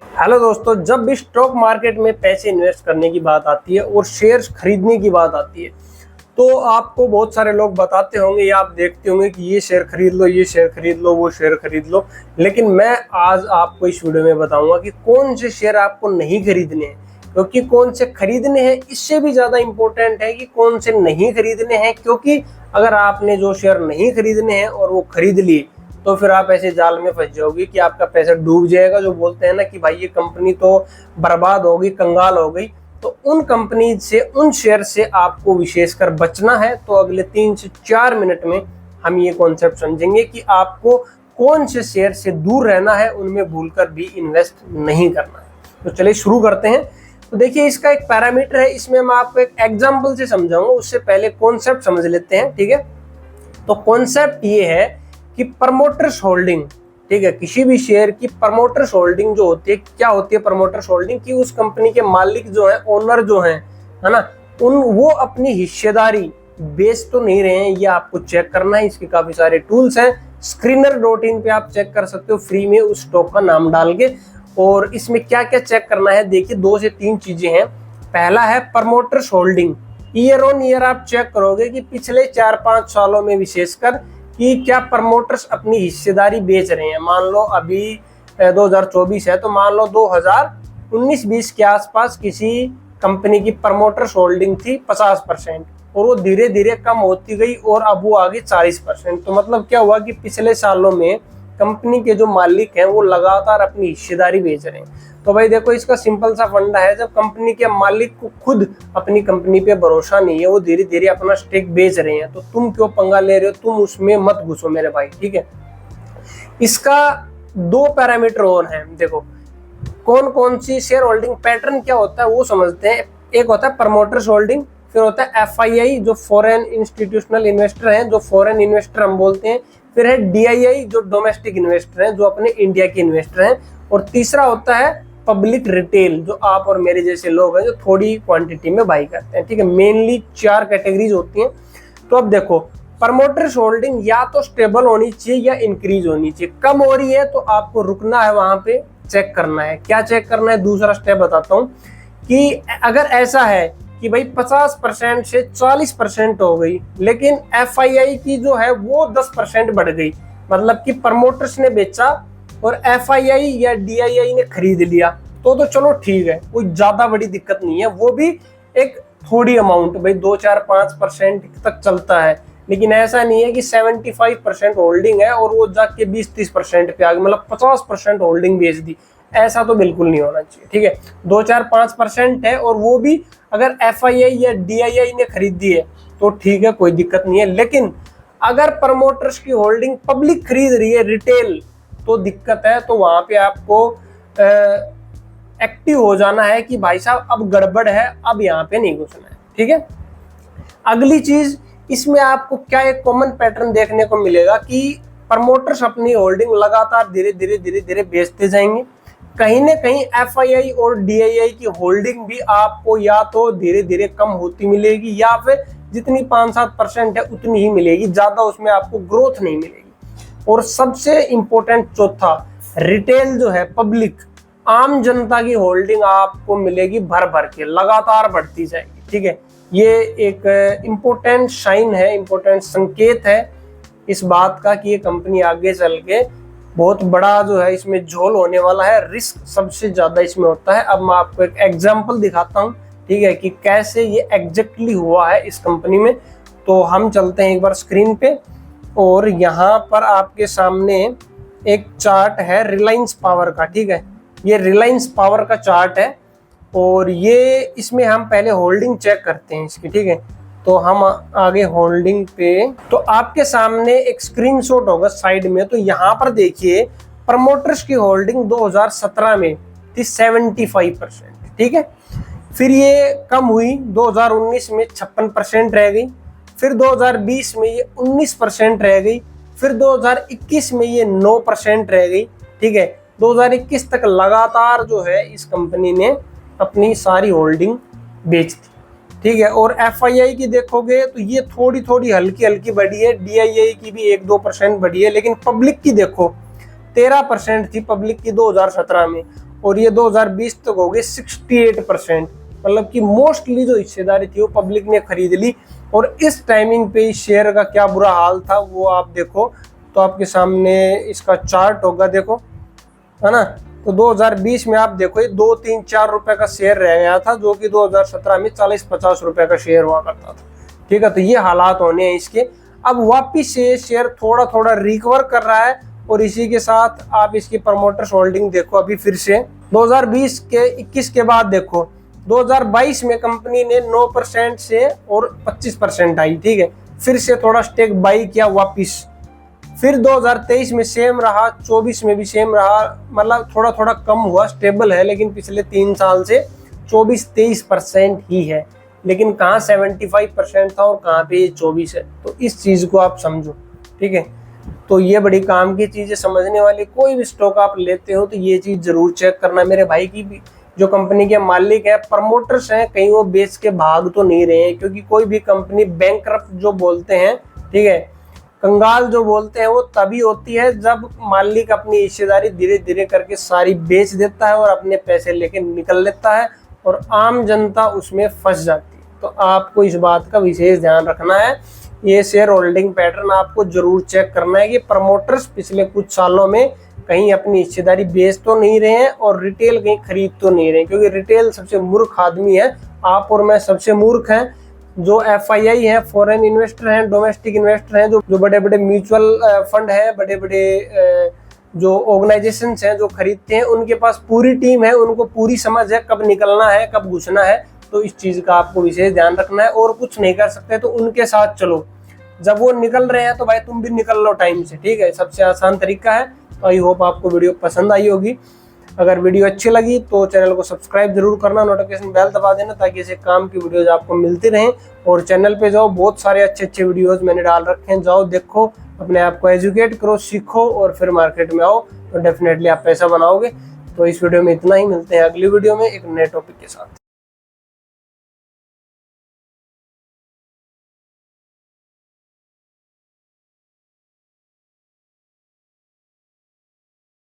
Hello दोस्तों, जब भी स्टॉक मार्केट में पैसे इन्वेस्ट करने की बात आती है और शेयर्स खरीदने की बात आती है तो आपको बहुत सारे लोग बताते होंगे या आप देखते होंगे कि ये शेयर खरीद लो, ये शेयर खरीद लो, वो शेयर खरीद लो। लेकिन मैं आज आपको इस वीडियो में बताऊंगा कि कौन से शेयर आपको नहीं खरीदने हैं, क्योंकि कौन से खरीदने हैं इससे भी ज़्यादा इम्पोर्टेंट है कि कौन से नहीं खरीदने हैं। क्योंकि अगर आपने जो शेयर नहीं खरीदने हैं और वो खरीद लिए तो फिर आप ऐसे जाल में फंस जाओगे कि आपका पैसा डूब जाएगा। जो बोलते हैं ना कि भाई ये कंपनी तो बर्बाद हो गई, कंगाल हो गई। तो उन कंपनी से, उन शेयर से आपको विशेषकर बचना है। तो अगले 3 से 4 मिनट में हम ये कॉन्सेप्ट समझेंगे कि आपको कौन से शेयर से दूर रहना है, उनमें भूलकर भी इन्वेस्ट नहीं करना है। तो चलिए शुरू करते हैं। तो देखिए, इसका एक पैरामीटर है, इसमें मैं आपको एक एग्जाम्पल से समझाऊंगा। उससे पहले कॉन्सेप्ट समझ लेते हैं, ठीक है। तो कॉन्सेप्ट ये है कि प्रमोटर्स होल्डिंग, ठीक है, किसी भी शेयर की प्रमोटर्स होल्डिंग जो होती है, क्या होती है प्रमोटर्स होल्डिंग? कि उस कंपनी के मालिक जो है, ओनर जो है ना, वो अपनी हिस्सेदारी बेच तो नहीं रहे हैं, ये आपको चेक करना है। इसके काफी सारे टूल्स हैं, screener.in पे आप चेक कर सकते हो फ्री में उस स्टॉक का नाम डाल के। और इसमें क्या क्या चेक करना है, देखिए 2 से 3 चीजें हैं। पहला है promoters holding, year on year आप चेक करोगे कि पिछले 4-5 सालों में विशेषकर कि क्या प्रमोटर्स अपनी हिस्सेदारी बेच रहे हैं। मान लो अभी 2024 है, तो मान लो 2019-20 के आसपास किसी कंपनी की प्रमोटर्स होल्डिंग थी 50% और वो धीरे धीरे कम होती गई और अब वो आ गई 40%। तो मतलब क्या हुआ कि पिछले सालों में कंपनी के जो मालिक हैं वो लगातार अपनी हिस्सेदारी बेच रहे हैं। तो भाई देखो, इसका सिंपल सा फंडा है, जब कंपनी के मालिक को खुद अपनी कंपनी पे भरोसा नहीं है, वो धीरे धीरे अपना स्टेक बेच रहे हैं, तो तुम क्यों पंगा ले रहे हो? तुम उसमें मत घुसो मेरे भाई, ठीक है। इसका 2 पैरामीटर और हैं, देखो कौन कौन सी शेयर होल्डिंग पैटर्न क्या होता है वो समझते हैं। एक होता है प्रमोटर्स होल्डिंग, फिर होता है FII जो फॉरेन इंस्टीट्यूशनल इन्वेस्टर हैं, जो फॉरेन इन्वेस्टर हम बोलते हैं। फिर है DII जो डोमेस्टिक इन्वेस्टर हैं, जो अपने इंडिया के इन्वेस्टर हैं। और तीसरा होता है पब्लिक रिटेल, जो आप और मेरे जैसे लोग हैं जो थोड़ी क्वांटिटी में बाई करते हैं, ठीक है। मेनली 4 कैटेगरीज होती हैं। तो अब देखो, प्रमोटर्स होल्डिंग या तो स्टेबल होनी चाहिए या इंक्रीज होनी चाहिए। कम हो रही है तो आपको रुकना है, वहां पे चेक करना है। क्या चेक करना है? दूसरा स्टेप बताता हूं कि अगर ऐसा है कि भाई 50% से 40% हो गई, लेकिन FII की जो है वो 10% बढ़ गई, मतलब कि प्रमोटर्स ने बेचा और FII या DII ने खरीद लिया, तो चलो ठीक है, कोई ज्यादा बड़ी दिक्कत नहीं है। वो भी एक थोड़ी अमाउंट, भाई 2-4-5% तक चलता है। लेकिन ऐसा नहीं है कि 75% होल्डिंग है और वो जाके 20-30% पे आ गई, मतलब 50% होल्डिंग बेच दी। ऐसा तो बिल्कुल नहीं होना चाहिए, ठीक है। 2-4-5% है और वो भी अगर FII या DII ने खरीद दी है तो ठीक है, कोई दिक्कत नहीं है। लेकिन अगर प्रमोटर्स की होल्डिंग पब्लिक खरीद रही है, रिटेल, तो दिक्कत है। तो वहां पे आपको एक्टिव हो जाना है कि भाई साहब अब गड़बड़ है, अब यहाँ पे नहीं घुसना है, ठीक है। अगली चीज, इसमें आपको क्या एक कॉमन पैटर्न देखने को मिलेगा कि प्रमोटर्स अपनी होल्डिंग लगातार धीरे धीरे बेचते जाएंगे। कहीं ना कहीं FII और DII की होल्डिंग भी आपको या तो धीरे धीरे कम होती मिलेगी या फिर जितनी 5-7% है उतनी ही मिलेगी, ज्यादा उसमें आपको ग्रोथ नहीं मिलेगी। और सबसे इंपॉर्टेंट चौथा, रिटेल जो है, पब्लिक, आम जनता की होल्डिंग आपको मिलेगी भर भर के, लगातार बढ़ती जाएगी, ठीक है। ये एक इम्पोर्टेंट साइन है, इम्पोर्टेंट संकेत है इस बात का कि ये कंपनी आगे चल के बहुत बड़ा जो है इसमें झोल होने वाला है। रिस्क सबसे ज्यादा इसमें होता है। अब मैं आपको एक एग्जांपल दिखाता हूँ, ठीक है, कि कैसे ये एग्जैक्टली हुआ है इस कंपनी में। तो हम चलते हैं एक बार स्क्रीन पे, और यहाँ पर आपके सामने एक चार्ट है रिलायंस पावर का, ठीक है। ये रिलायंस पावर का चार्ट है और ये इसमें हम पहले होल्डिंग चेक करते हैं इसकी, ठीक है। तो हम आगे होल्डिंग पे, तो आपके सामने एक स्क्रीनशॉट होगा साइड में। तो यहाँ पर देखिए, प्रमोटर्स की होल्डिंग 2017 में थी 75%, ठीक है। फिर ये कम हुई, 2019 में 56% रह गई, फिर 2020 में ये 19% रह गई, फिर 2021 में ये 9% रह गई, ठीक है। 2021 तक लगातार जो है इस कंपनी ने अपनी सारी होल्डिंग बेच दी, ठीक है। और FII की देखोगे तो ये थोड़ी थोड़ी हल्की हल्की बढ़ी है, DII की भी 1-2% बढ़ी है। लेकिन पब्लिक की देखो, 13% थी पब्लिक की 2017 में, और ये 2020 तक हो गए 68%। मतलब कि मोस्टली जो हिस्सेदारी थी वो पब्लिक ने खरीद ली। और इस टाइमिंग पे इस शेयर का क्या बुरा हाल था वो आप देखो, तो आपके सामने इसका चार्ट होगा, देखो, है ना। तो 2020 में आप देखो ये 2, 3, 4 रुपए का शेयर रह गया था, जो कि 2017 में 40-50 रुपए का शेयर हुआ करता था। ठीक है, तो ये हालात होने हैं इसके। अब वापिस से शेयर थोड़ा थोड़ा रिकवर कर रहा है, और इसी के साथ आप इसकी प्रमोटर्स होल्डिंग देखो अभी फिर से 2020 के 21 के बाद देखो 2022 में कंपनी ने 9% से और 25% आई। ठीक है, फिर से थोड़ा स्टेक बाई किया वापिस, फिर 2023 में सेम रहा, 24 में भी सेम रहा, मतलब थोड़ा थोड़ा कम हुआ, स्टेबल है, लेकिन पिछले 3 साल से 24-23% ही है। लेकिन कहाँ 75% था और कहाँ पे ये 24 है, तो इस चीज को आप समझो। ठीक है, तो ये बड़ी काम की चीज है समझने वाली। कोई भी स्टॉक आप लेते हो तो ये चीज जरूर चेक करना। मेरे भाई की भी जो कंपनी के मालिक है, प्रमोटर्स हैं, कहीं वो बेच के भाग तो नहीं रहे हैं, क्योंकि कोई भी कंपनी बैंकरप्ट जो बोलते हैं, ठीक है, कंगाल जो बोलते हैं, वो तभी होती है जब मालिक अपनी हिस्सेदारी धीरे धीरे करके सारी बेच देता है और अपने पैसे लेके निकल लेता है, और आम जनता उसमें फंस जाती है। तो आपको इस बात का विशेष ध्यान रखना है। ये शेयर होल्डिंग पैटर्न आपको जरूर चेक करना है कि प्रमोटर्स पिछले कुछ सालों में कहीं अपनी हिस्सेदारी बेच तो नहीं रहे हैं और रिटेल कहीं खरीद तो नहीं रहे हैं, क्योंकि रिटेल सबसे मूर्ख आदमी है। आप और मैं सबसे मूर्ख हैं। जो FII है, फॉरेन इन्वेस्टर हैं, डोमेस्टिक इन्वेस्टर हैं, जो बड़े बड़े म्यूचुअल फंड हैं, बड़े बड़े जो ऑर्गेनाइजेशंस हैं जो खरीदते हैं, उनके पास पूरी टीम है, उनको पूरी समझ है कब निकलना है, कब घुसना है। तो इस चीज का आपको विशेष ध्यान रखना है, और कुछ नहीं कर सकते तो उनके साथ चलो। जब वो निकल रहे हैं तो भाई तुम भी निकल लो टाइम से। ठीक है, सबसे आसान तरीका है। तो आई होप आपको वीडियो पसंद आई होगी। अगर वीडियो अच्छी लगी तो चैनल को सब्सक्राइब जरूर करना, नोटिफिकेशन बेल दबा देना, ताकि ऐसे काम की वीडियोज आपको मिलती रहें। और चैनल पे जाओ, बहुत सारे अच्छे अच्छे वीडियोज मैंने डाल रखे हैं, जाओ देखो, अपने आप को एजुकेट करो, सीखो, और फिर मार्केट में आओ, तो डेफिनेटली आप पैसा बनाओगे। तो इस वीडियो में इतना ही, मिलते हैं अगली वीडियो में एक नए टॉपिक के साथ।